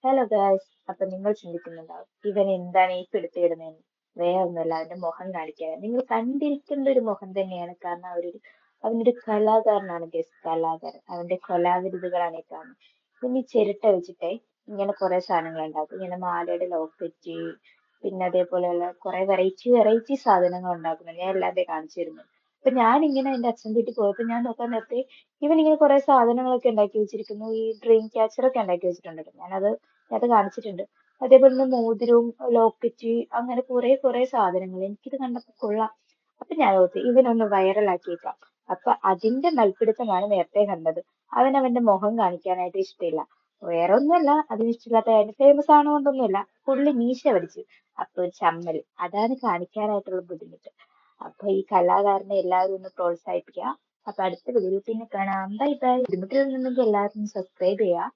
Hello guys, അപ്പൊ നിങ്ങൾ ചിന്തിക്കുന്നുണ്ടാവും ഇവൻ എന്താണ് ഈ പിടുത്തിയിടുന്നതെന്ന്. വേറെ ഒന്നുമല്ല, അവന്റെ മുഖം കാണിക്കാൻ. നിങ്ങൾ കണ്ടിരിക്കേണ്ട ഒരു മുഖം തന്നെയാണ്. കാരണം അവനൊരു കലാകാരനാണ് ഗസ്, കലാകാരൻ. അവന്റെ കലാവിരുതുകളാണ് ഈ കാണുന്നത്. പിന്നെ ഈ ചിരട്ട വെച്ചിട്ടേ ഇങ്ങനെ കുറെ സാധനങ്ങൾ ഉണ്ടാക്കും. ഇങ്ങനെ മാലയുടെ ലോക്കറ്റ്, പിന്നെ അതേപോലെയുള്ള കുറെ വെറൈറ്റി വെറൈറ്റി സാധനങ്ങൾ ഉണ്ടാക്കുന്നത്. ഞാൻ എല്ലാം ദേ കാണിച്ചു തരുന്നു. അപ്പൊ ഞാനിങ്ങനെ എന്റെ അച്ഛൻ വീട്ടിൽ പോയപ്പോ ഞാൻ നോക്കാൻ നേരത്തെ ഇവൻ ഇങ്ങനെ കുറെ സാധനങ്ങളൊക്കെ ഉണ്ടാക്കി വെച്ചിരിക്കുന്നു. ഈ ഡ്രീം ക്യാച്ചർ ഒക്കെ ഉണ്ടാക്കി വെച്ചിട്ടുണ്ട്. അത് കാണിച്ചിട്ടുണ്ട്. അതേപോലെ തന്നെ മോതിരവും ലോക്കറ്റ് അങ്ങനെ കുറെ സാധനങ്ങൾ. എനിക്കിത് കണ്ടപ്പോ കൊള്ളാം. അപ്പൊ ഞാൻ ഓർത്തു ഇവനൊന്ന് വൈറലാക്കിയേക്കാം. അപ്പൊ അതിന്റെ മൽപ്പിടുത്തമാണ് നേരത്തെ കണ്ടത്. അവന്റെ മുഖം കാണിക്കാനായിട്ട് ഇഷ്ടമില്ല. വേറെ ഒന്നുമല്ല, അതിന് ഇഷ്ടമില്ലാത്ത കാര്യം ഫേമസ് ആണോണ്ടൊന്നുമില്ല. പുള്ളി മീശ വടിച്ചു. അപ്പൊ ഒരു ചമ്മൽ, അതാണ് കാണിക്കാനായിട്ടുള്ള ബുദ്ധിമുട്ട്. അപ്പൊ ഈ കലാകാരനെ എല്ലാവരും ഒന്ന് പ്രോത്സാഹിപ്പിക്കുക. അപ്പൊ അടുത്ത വീഡിയോയിൽ പിന്നെ കാണാം. Bye bye. ബുദ്ധിമുട്ടുണ്ടെങ്കിൽ എല്ലാവരും സബ്സ്ക്രൈബ് ചെയ്യുക.